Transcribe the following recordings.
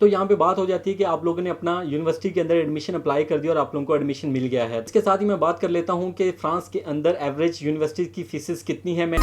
तो यहाँ पे बात हो जाती है कि आप लोगों ने अपना यूनिवर्सिटी के अंदर एडमिशन अप्लाई कर दिया और आप लोगों को एडमिशन मिल गया है। इसके साथ ही मैं बात कर लेता हूँ कि फ्रांस के अंदर एवरेज यूनिवर्सिटी की फीसेस कितनी है। मैं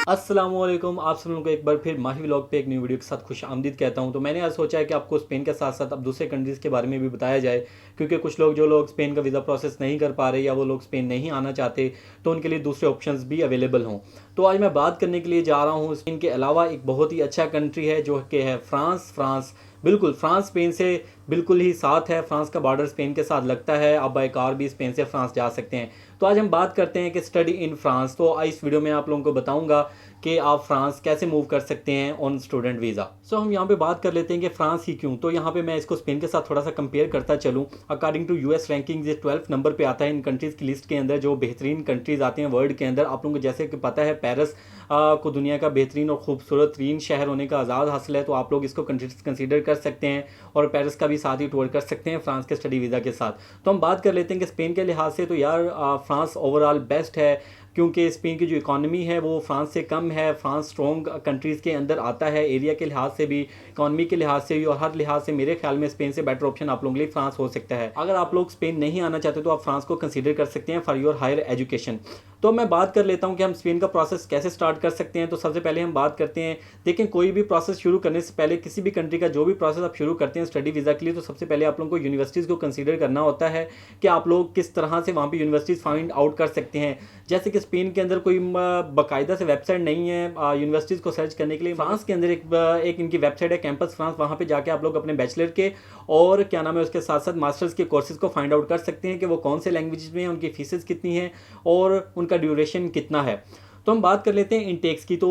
अस्सलामुअलैकुम, आप सब लोगों को एक बार फिर माही व्लॉग पे एक न्यू वीडियो के साथ खुश आमदीद कहता हूं। तो मैंने आज सोचा है कि आपको स्पेन के साथ साथ अब दूसरे कंट्रीज़ के बारे में भी बताया जाए, क्योंकि कुछ लोग जो लोग स्पेन का वीज़ा प्रोसेस नहीं कर पा रहे या वो लोग स्पेन नहीं आना चाहते, तो उनके लिए दूसरे ऑप्शंस भी अवेलेबल हों। तो आज मैं बात करने के लिए जा रहा हूँ स्पेन के अलावा एक बहुत ही अच्छा कंट्री है जो कि है फ्रांस। बिल्कुल फ्रांस स्पेन से बिल्कुल ही साथ है, फ्रांस का बॉर्डर स्पेन के साथ लगता है, आप बाय कार भी स्पेन से फ्रांस जा सकते हैं। तो आज हम बात करते हैं कि स्टडी इन फ्रांस। तो इस वीडियो में आप लोगों को बताऊंगा कि आप फ्रांस कैसे मूव कर सकते हैं ऑन स्टूडेंट वीज़ा। सो हम यहाँ पे बात कर लेते हैं कि फ्रांस ही क्यों। तो यहाँ पे मैं इसको स्पेन के साथ थोड़ा सा कंपेयर करता चलूँ। अकॉर्डिंग टू यूएस रैंकिंग ये 12th नंबर पे आता है इन कंट्रीज़ की लिस्ट के अंदर, जो बेहतरीन कंट्रीज़ आते हैं वर्ल्ड के अंदर। आप लोगों को जैसे कि पता है पेरिस को दुनिया का बेहतरीन और खूबसूरत तरीन शहर होने का आज़ाद हासिल है, तो आप लोग इसको कंसिडर कर सकते हैं और पेरिस का भी साथ ही टूर कर सकते हैं फ्रांस के स्टडी वीज़ा के साथ। तो हम बात कर लेते हैं कि स्पेन के लिहाज से तो यार फ्रांस ओवरऑल बेस्ट है, क्योंकि स्पेन की जो इकॉनमी है वो फ्रांस से कम है। फ्रांस स्ट्रॉन्ग कंट्रीज़ के अंदर आता है, एरिया के लिहाज से भी, इकॉनमी के लिहाज से भी और हर लिहाज से मेरे ख्याल में स्पेन से बेटर ऑप्शन आप लोगों के लिए फ्रांस हो सकता है। अगर आप लोग स्पेन नहीं आना चाहते तो आप फ्रांस को कंसीडर कर सकते हैं फॉर योर हायर एजुकेशन। तो मैं बात कर लेता हूं कि हम स्पेन का प्रोसेस कैसे स्टार्ट कर सकते हैं। तो सबसे पहले हम बात करते हैं, देखें कोई भी प्रोसेस शुरू करने से पहले, किसी भी कंट्री का जो भी प्रोसेस आप शुरू करते हैं स्टडी वीज़ा के लिए, तो सबसे पहले आप लोगों को यूनिवर्सिटीज़ को कंसीडर करना होता है कि आप लोग किस तरह से वहाँ पर यूनिवर्सिटीज़ फाइंड आउट कर सकते हैं। जैसे कि स्पेन के अंदर कोई बाकायदा से वेबसाइट नहीं है यूनिवर्सिटीज़ को सर्च करने के लिए। फ्रांस के अंदर एक इनकी वेबसाइट है कैंपस फ्रांस, वहाँ पे जाके आप लोग अपने बैचलर के और क्या नाम है उसके साथ साथ मास्टर्स के कोर्सेज को फाइंड आउट कर सकते हैं कि वो कौन से लैंग्वेज में हैं, उनकी फीसेस कितनी हैं और उनका ड्यूरेशन कितना है। तो हम बात कर लेते हैं इंटेक्स की। तो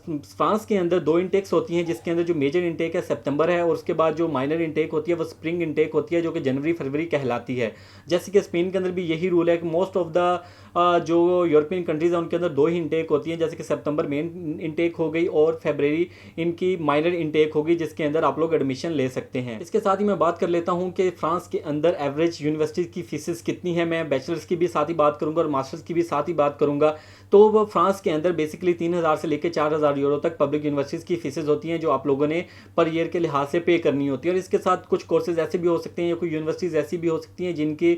फ्रांस के अंदर 2 इंटेक्स होती हैं, जिसके अंदर जो मेजर इंटेक है सितंबर है और उसके बाद जो माइनर इंटेक होती है वो स्प्रिंग इंटेक होती है, जो कि जनवरी फरवरी कहलाती है। जैसे कि स्पेन के अंदर भी यही रूल है कि मोस्ट ऑफ द जो यूरोपियन कंट्रीज़ हैं उनके अंदर 2 ही इंटेक होती हैं, जैसे कि सितंबर मेन इंटेक हो गई और फरवरी इनकी माइनर इंटेक होगी, जिसके अंदर आप लोग एडमिशन ले सकते हैं। इसके साथ ही मैं बात कर लेता हूँ कि फ्रांस के अंदर एवरेज यूनिवर्सिटी की फीसेस कितनी है। मैं बैचलर्स की भी साथ ही बात करूँगा और मास्टर्स की भी साथ ही बात करूँगा। तो वो फ्रांस के अंदर बेसिकली 3000 से लेकर 4000 यूरो तक पब्लिक यूनिवर्सिटीज़ की फीसेज होती हैं, जो आप लोगों ने पर ईयर के लिहाज से पे करनी होती है। और इसके साथ कुछ कोर्सेज ऐसे भी हो सकते हैं या कोई यूनिवर्सिटीज़ ऐसी भी हो सकती हैं जिनकी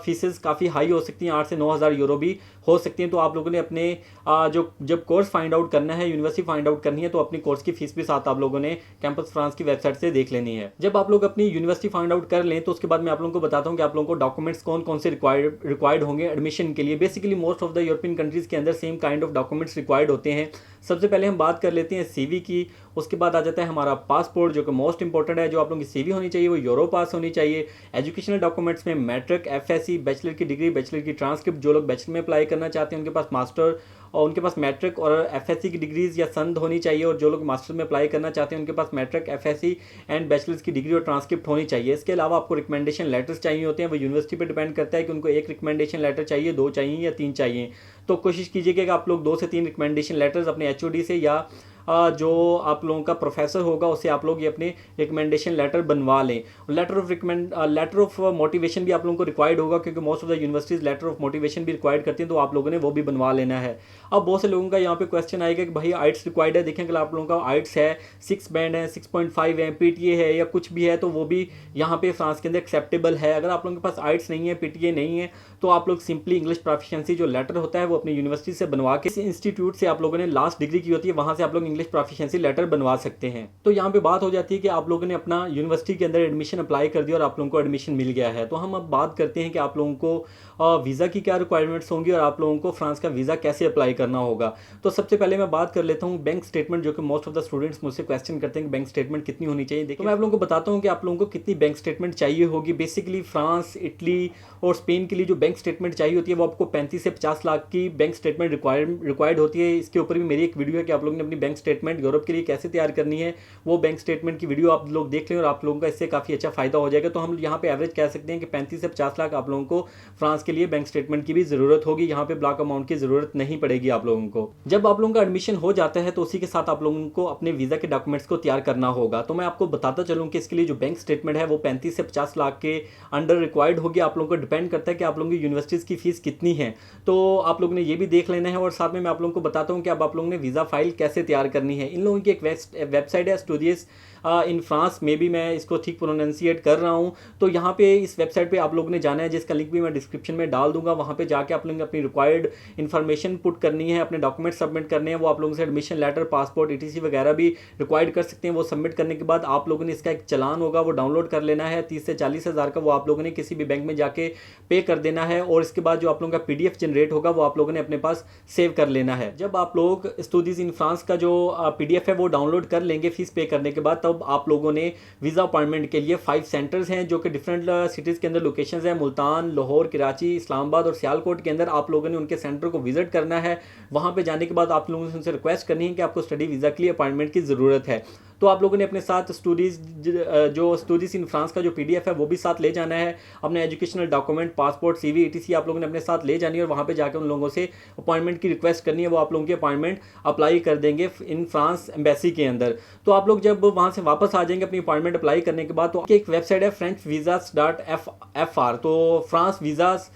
फीसेज काफ़ी हाई हो सकती हैं, 8 से 9000 यूरो भी हो सकती हैं। तो आप लोगों ने अपने जो जब कोर्स फाइंड आउट करना है, यूनिवर्सिटी फाइंड आउट करनी है, तो अपनी कोर्स की फीस भी साथ आप लोगों ने कैंपस फ्रांस की वेबसाइट से देख लेनी है। जब आप लोग अपनी यूनिवर्सिटी फाइंड आउट कर लें तो उसके बाद मैं आप लोगों को बताता हूँ कि आप लोगों को डॉक्यूमेंट्स कौन कौन से रिक्वायर्ड होंगे एडमिशन के लिए। Basically most of the European countries के अंदर same kind of documents required होते हैं। सबसे पहले हम बात कर लेते हैं सीवी की, उसके बाद आ जाता है हमारा पासपोर्ट, जो कि मोस्ट इंपॉर्टेंट है। जो आप लोगों की सीवी होनी चाहिए वो यूरो पास होनी चाहिए। एजुकेशनल डॉक्यूमेंट्स में मैट्रिक, एफएससी, बैचलर की डिग्री, बैचलर की ट्रांसक्रिप्ट, जो लोग बैचलर में अप्लाई करना चाहते हैं उनके पास मास्टर और उनके पास मैट्रिक और एफएससी की डिग्रीज या संध होनी चाहिए, और जो लोग मास्टर में अप्लाई करना चाहते हैं उनके पास मैट्रिक, एफएससी एंड बैचलर्स की डिग्री और ट्रांसक्रिप्ट होनी चाहिए। इसके अलावा आपको रिकमेंडेशन लेटर्स चाहिए होते हैं, वो यूनिवर्सिटी पर डिपेंड करता है कि उनको 1 रिकमेंडेशन लेटर चाहिए, 2 चाहिए या 3 चाहिए। तो कोशिश कीजिएगा कि आप लोग 2 से 3 रिकमेंडेशन लेटर्स अपने एचओडी से या जो आप लोगों का प्रोफेसर होगा उससे आप लोग ये अपने रिकमेंडेशन लेटर बनवा लें। लेटर ऑफ मोटिवेशन भी आप लोगों को रिक्वायर्ड होगा, क्योंकि most of the universities letter of motivation भी रिक्वायर्ड करती हैं, तो आप लोगों ने वो भी बनवा लेना है। अब बहुत से लोगों का यहाँ पे क्वेश्चन आएगा कि भाई आइट्स रिक्वायर्ड है। देखें अगर आप लोगों का आइट्स है 6 बैंड है, 6.5 है, पीटीए है या कुछ भी है, तो वो भी यहाँ पे फ्रांस के अंदर एक्सेप्टेबल है। अगर आप लोगों के पास आइट्स नहीं है, पीटीए नहीं है, तो आप लोग सिंपली इंग्लिश प्रोफिशिएंसी जो लेटर होता है वो अपनी यूनिवर्सिटी से बनवा के, इस इंस्टीट्यूट से आप लोगों ने लास्ट डिग्री की होती है, वहाँ से आप लोग इंग्लिश प्रोफिशिएंसी लेटर बनवा सकते हैं। तो यहाँ पे बात हो जाती है कि आप लोगों ने अपना यूनिवर्सिटी के अंदर एडमिशन अप्लाई कर दिया और आप लोगों को एडमिशन मिल गया है। तो हम अब बात करते हैं कि आप लोगों को वीज़ा की क्या रिक्वायरमेंट्स होंगी और आप लोगों को फ्रांस का वीज़ा कैसे अप्लाई करना होगा। तो सबसे पहले मैं बात कर लेता हूँ बैंक स्टेटमेंट, जो कि मोस्ट ऑफ द स्टूडेंट्स मुझसे क्वेश्चन करते हैं कि बैंक स्टेटमेंट कितनी होनी चाहिए। देखिए मैं आप लोगों को बताता हूँ कि आप लोगों को कितनी बैंक स्टेटमेंट चाहिए होगी। बेसिकली फ्रांस, इटली और स्पेन के लिए जो बैंक स्टेटमेंट चाहिए होती है वो आपको 35 से 50 लाख की बैंक स्टेटमेंट रिक्वायर्ड होती है। इसके ऊपर भी मेरी एक वीडियो है कि आप लोगों ने अपनी बैंक स्टेटमेंट यूरोप के लिए कैसे तैयार करनी है, वो बैंक स्टेटमेंट की वीडियो आप लोग देख लें और आप लोगों का इससे काफ़ी अच्छा फायदा हो जाएगा। तो हम यहाँ पे एवरेज कह सकते हैं कि 35 से 50 लाख आप लोगों को फ्रांस के लिए बैंक स्टेटमेंट की भी जरूरत होगी। यहाँ पे ब्लॉक अमाउंट की जरूरत नहीं पड़ेगी आप लोगों को। जब आप लोगों का एडमिशन हो जाता है तो उसी के साथ आप लोगों को अपने वीजा के डॉक्यूमेंट्स को तैयार करना होगा। तो मैं आपको बताता चलूँ कि इसके लिए जो बैंक स्टेटमेंट है वो 35 से 50 लाख के अंडर रिक्वायर्ड होगी। आप लोगों को डिपेंड करता है कि आप लोगों की यूनिवर्सिटीज़ की फीस कितनी है, तो आप लोगों ने ये भी देख लेना है। और साथ में मैं आप लोगों को बताता हूँ कि अब आप लोगों ने वीज़ा फाइल कैसे तैयार करनी है। इन लोगों की एक वेबसाइट है स्टूडियस इन फ्रांस में भी, मैं इसको ठीक प्रोनाउंसिएट कर रहा हूँ। तो यहाँ पे इस वेबसाइट पे आप लोगों ने जाना है, जिसका लिंक भी मैं डिस्क्रिप्शन में डाल दूंगा। वहाँ पे जाके आप लोगों ने अपनी रिक्वायर्ड इन्फॉर्मेशन पुट करनी है, अपने डॉक्यूमेंट सबमिट करने हैं। वो आप लोगों से एडमिशन लेटर, पासपोर्ट, ETC वगैरह भी रिक्वायर्ड कर सकते हैं। वो सबमिट करने के बाद आप लोगों ने इसका एक चलान होगा वो डाउनलोड कर लेना है 30 से 40 हज़ार का। वो आप लोगों ने किसी भी बैंक में जाके पे कर देना है और इसके बाद जो आप लोगों का PDF जनरेट होगा वो आप लोगों ने अपने पास सेव कर लेना है। जब आप लोग स्टडीज इन फ्रांस का जो PDF है वो डाउनलोड कर लेंगे फीस पे करने के बाद, तब आप लोगों ने वीज़ा अपॉइंटमेंट के लिए 5 सेंटर्स हैं जो कि डिफरेंट सिटीज़ के अंदर लोकेशंस हैं। मुल्तान, लाहौर, कराची, इस्लामाबाद और सियालकोट के अंदर आप लोगों ने उनके सेंटर को विजिट करना है। वहाँ पे जाने के बाद आप लोगों से उनसे रिक्वेस्ट करनी है कि आपको स्टडी वीज़ा के लिए अपॉइंटमेंट की ज़रूरत है। तो आप लोगों ने अपने साथ स्टडीज इन फ्रांस का जो PDF है वो भी साथ ले जाना है। अपने educational document, passport, CV, ETC आप लोगों ने अपने साथ ले जानी है और वहाँ पे जाकर उन लोगों से अपॉइंटमेंट की रिक्वेस्ट करनी है। वो आप लोगों की अपॉइंटमेंट अप्लाई कर देंगे इन फ्रांस एम्बेसी के अंदर। तो आप लोग जब वहाँ से वापस आ जाएंगे अपनी अपॉइंटमेंट अप्लाई करने के बाद, तो एक वेबसाइट है frenchvisas.fr। तो फ्रांस वीज़ास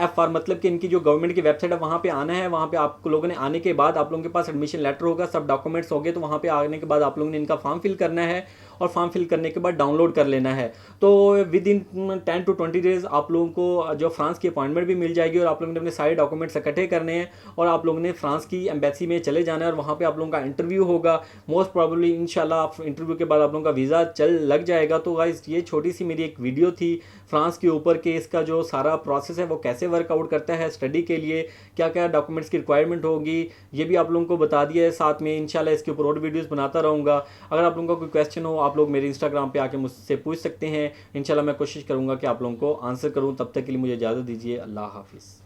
FR मतलब कि इनकी जो गवर्नमेंट की वेबसाइट है वहाँ पे आना है। वहाँ पे आप लोगों ने आने के बाद आप लोगों के पास एडमिशन लेटर होगा, सब डॉक्यूमेंट्स होंगे। तो वहाँ पे आने के बाद आप लोगों ने इनका फॉर्म फिल करना है और फॉर्म फिल करने के बाद डाउनलोड कर लेना है। तो विद इन 10 to 20 डेज आप लोगों को जो फ्रांस की अपॉइंटमेंट भी मिल जाएगी और आप लोगों ने अपने सारे डॉक्यूमेंट्स इकट्ठे करने हैं और आप लोगों ने फ्रांस की एम्बेसी में चले जाना है और वहाँ पे आप लोगों का इंटरव्यू होगा। मोस्ट प्रॉब्लली इंशाल्लाह इंटरव्यू के बाद आप लोगों का वीज़ा लग जाएगा। तो गाइस ये छोटी सी मेरी एक वीडियो थी फ्रांस के ऊपर कि इसका जो सारा प्रोसेस है वो कैसे वर्कआउट करता है, स्टडी के लिए क्या क्या डॉक्यूमेंट्स की रिक्वायरमेंट होगी, ये भी आप लोगों को बता दिया है। साथ में इंशाल्लाह इसके ऊपर और वीडियोस बनाता रहूँगा। अगर आप लोगों का कोई क्वेश्चन हो आप लोग मेरे इंस्टाग्राम पे आके मुझसे पूछ सकते हैं। इंशाल्लाह मैं कोशिश करूँगा कि आप लोगों को आंसर करूँ। तब तक के लिए मुझे इजाज़त दीजिए। अल्लाह हाफिज़।